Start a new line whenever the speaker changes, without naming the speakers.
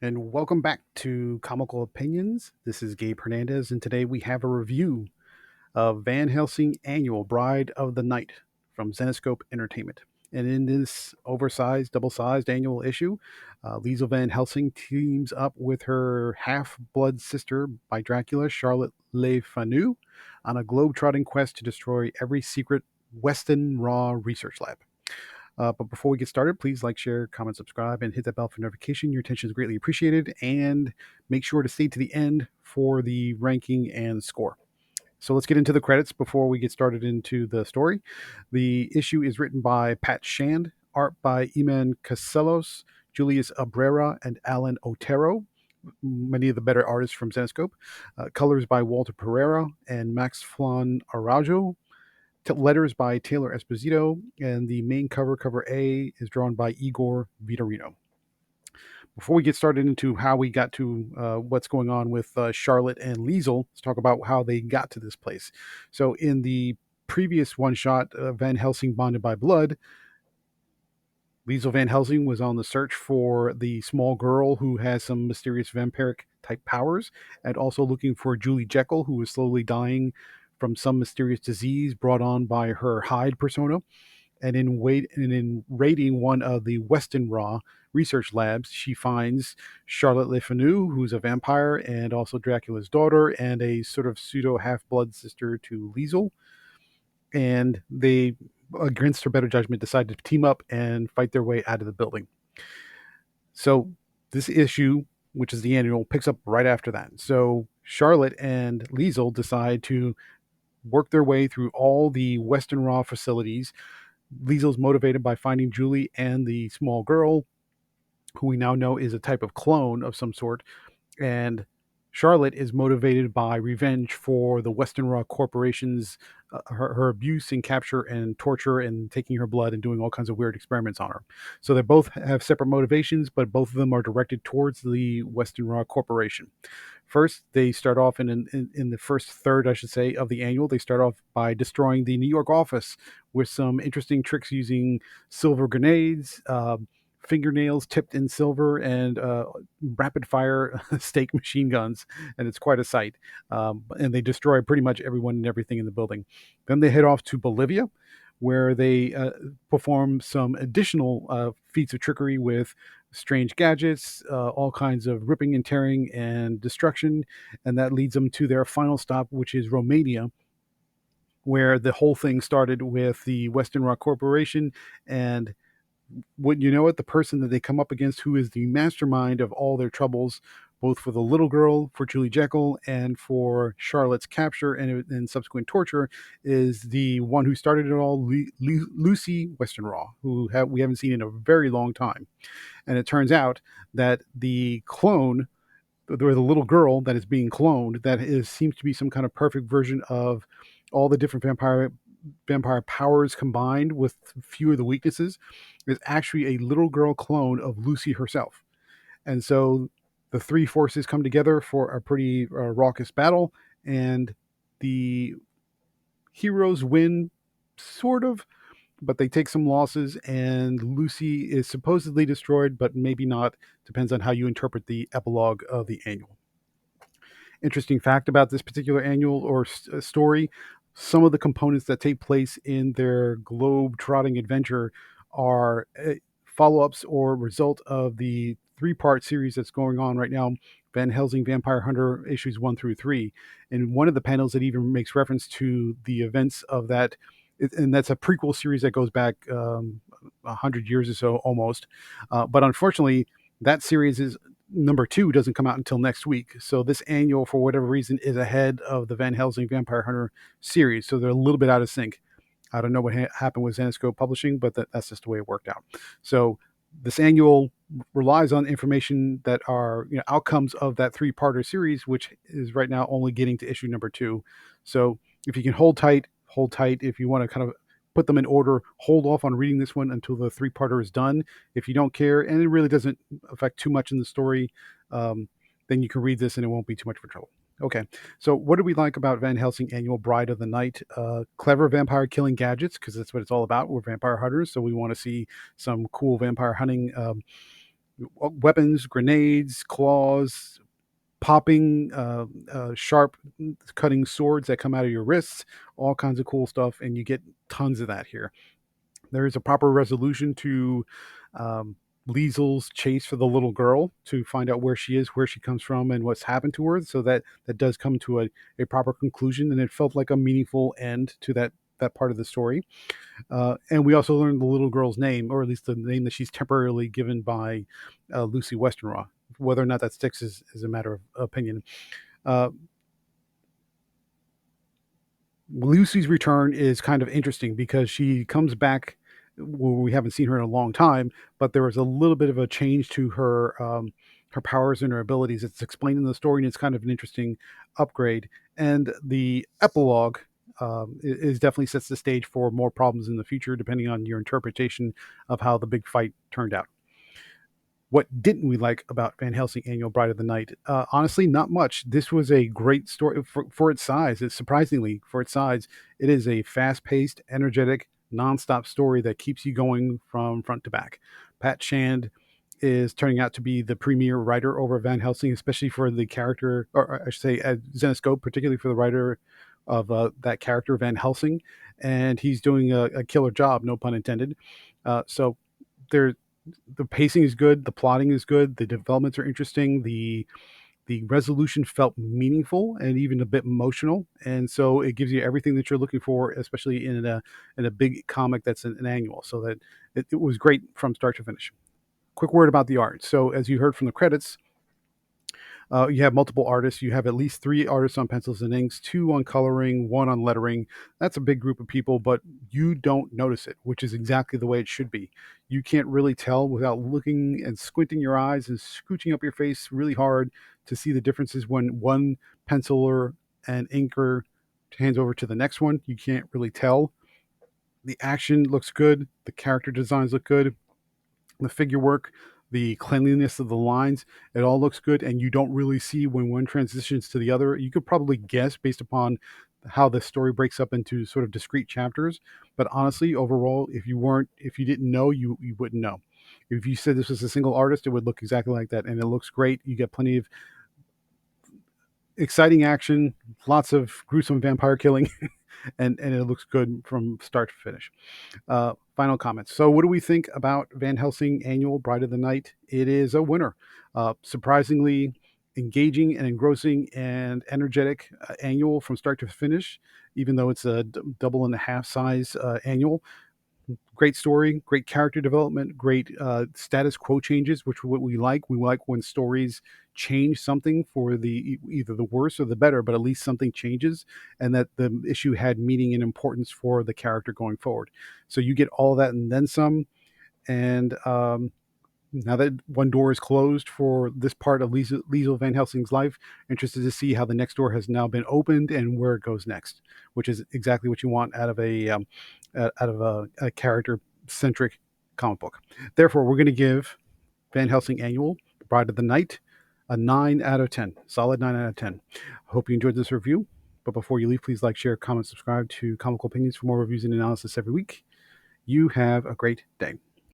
And welcome back to Comical Opinions. This is Gabe Hernandez, and today we have a review of Van Helsing Annual Bride of the Night from Zenescope Entertainment. And in this oversized, double sized annual issue, Liesel Van Helsing teams up with her half blood sister by Dracula, Charlotte Le Fanu, on a globe-trotting quest to destroy every secret Weston Raw research lab. But before we get started, please like, share, comment, subscribe, and hit that bell for notification. Your attention is greatly appreciated. And make sure to stay to the end for the ranking and score. So let's get into the credits before we get started into the story. The issue is written by Pat Shand, art by Iman Casellos, Julius Abrera, and Alan Otero, many of the better artists from Zenescope. Colors by Walter Pereira and Max Flan Araujo. Letters by Taylor Esposito, and the main cover, cover A, is drawn by Igor Vitorino. Before we get started into how we got to what's going on with Charlotte and Liesel, let's talk about how they got to this place. So, in the previous one shot, Van Helsing Bonded by Blood, Liesel Van Helsing was on the search for the small girl who has some mysterious vampiric type powers, and also looking for Julie Jekyll, who was slowly dying from some mysterious disease brought on by her Hyde persona. And in raiding one of the Weston Raw research labs, she finds Charlotte Le Fanu, who's a vampire and also Dracula's daughter, and a sort of pseudo half blood sister to Liesel. And they, against her better judgment, decide to team up and fight their way out of the building. So this issue, which is the annual, picks up right after that. So Charlotte and Liesel decide to work their way through all the Western Raw facilities. Liesel's motivated by finding Julie and the small girl, who we now know is a type of clone of some sort. And Charlotte is motivated by revenge for the Western Raw Corporation's her abuse and capture and torture and taking her blood and doing all kinds of weird experiments on her. So they both have separate motivations, but both of them are directed towards the Western Raw Corporation. First, they start off in the first third, I should say, of the annual. They start off by destroying the New York office with some interesting tricks using silver grenades, fingernails tipped in silver, and rapid fire stake machine guns, and it's quite a sight. And they destroy pretty much everyone and everything in the building. Then they head off to Bolivia, where they perform some additional feats of trickery with strange gadgets, all kinds of ripping and tearing and destruction, and that leads them to their final stop, which is Romania, where the whole thing started with the Western Rock Corporation. And wouldn't you know it, the person that they come up against, who is the mastermind of all their troubles, both for the little girl, for Julie Jekyll, and for Charlotte's capture and subsequent torture, is the one who started it all, Lucy Western Raw, who we haven't seen in a very long time. And it turns out that the clone, or the little girl that is being cloned, seems to be some kind of perfect version of all the different vampire powers combined with few of the weaknesses, is actually a little girl clone of Lucy herself. And so the three forces come together for a pretty raucous battle, and the heroes win, sort of, but they take some losses, and Lucy is supposedly destroyed, but maybe not. Depends on how you interpret the epilogue of the annual. Interesting fact about this particular annual or story: some of the components that take place in their globe-trotting adventure are follow-ups or result of the three-part series that's going on right now, Van Helsing Vampire Hunter issues 1 through 3. And one of the panels that even makes reference to the events of that, and that's a prequel series that goes back 100 years or so almost. But unfortunately, that series is number 2 doesn't come out until next week. So this annual, for whatever reason, is ahead of the Van Helsing Vampire Hunter series. So they're a little bit out of sync. I don't know what happened with Zenescope Publishing, but that's just the way it worked out. So this annual relies on information that are outcomes of that 3-parter series, which is right now only getting to issue number 2. So if you can hold tight. If you want to kind of put them in order, hold off on reading this one until the 3-parter is done. If you don't care, and it really doesn't affect too much in the story, then you can read this and it won't be too much of a trouble. Okay, so what do we like about Van Helsing Annual Bride of the Night? Clever vampire killing gadgets, because that's what it's all about. We're vampire hunters, so we want to see some cool vampire hunting weapons, grenades, claws, popping, sharp cutting swords that come out of your wrists, all kinds of cool stuff, and you get tons of that here. There is a proper resolution to um, Liesel's chase for the little girl to find out where she is, where she comes from, and what's happened to her. So that does come to a proper conclusion, and it felt like a meaningful end to that part of the story. And we also learned the little girl's name, or at least the name that she's temporarily given by Lucy Westenra. Whether or not that sticks is a matter of opinion. Uh, Lucy's return is kind of interesting because she comes back. Well, we haven't seen her in a long time, but there was a little bit of a change to her powers and her abilities. It's explained in the story, and it's kind of an interesting upgrade. And the epilogue is definitely sets the stage for more problems in the future, depending on your interpretation of how the big fight turned out. What didn't we like about Van Helsing Annual Bride of the Night? Honestly, not much. This was a great story for its size. It's surprisingly, for its size, it is a fast-paced, energetic, nonstop story that keeps you going from front to back. Pat Shand is turning out to be the premier writer over Van Helsing, especially for the character, or I should say, at Zenescope, particularly for the writer of that character, Van Helsing, and he's doing a killer job, no pun intended. So there the pacing is good, the plotting is good, the developments are interesting, the resolution felt meaningful and even a bit emotional, and so it gives you everything that you're looking for, especially in a big comic that's an annual. So that it was great from start to finish. Quick word about the art. So as you heard from the credits, you have multiple artists. You have at least three artists on pencils and inks, two on coloring, one on lettering. That's a big group of people, but you don't notice it, which is exactly the way it should be. You can't really tell without looking and squinting your eyes and scooching up your face really hard to see the differences when one penciler and inker hands over to the next one. You can't really tell. The action looks good. The character designs look good, the figure work, the cleanliness of the lines, it all looks good, and you don't really see when one transitions to the other. You could probably guess based upon how the story breaks up into sort of discrete chapters. But honestly, overall, if you didn't know, you wouldn't know. If you said this was a single artist, it would look exactly like that, and it looks great. You get plenty of exciting action, lots of gruesome vampire killing, and it looks good from start to finish. Final comments. So, what do we think about Van Helsing Annual Bride of the Night? It is a winner. Surprisingly engaging and engrossing and energetic annual from start to finish, even though it's a double and a half size annual. Great story, great character development, great status quo changes, which what we like. We like when stories change something for the either the worse or the better, but at least something changes, and that the issue had meaning and importance for the character going forward. So you get all that and then some. And now that one door is closed for this part of Liesel Van Helsing's life, interested to see how the next door has now been opened and where it goes next, which is exactly what you want out of a character centric comic book. Therefore, we're going to give Van Helsing Annual Bride of the Night a 9 out of 10, solid 9 out of 10. Hope you enjoyed this review. But before you leave, please like, share, comment, subscribe to Comical Opinions for more reviews and analysis every week. You have a great day.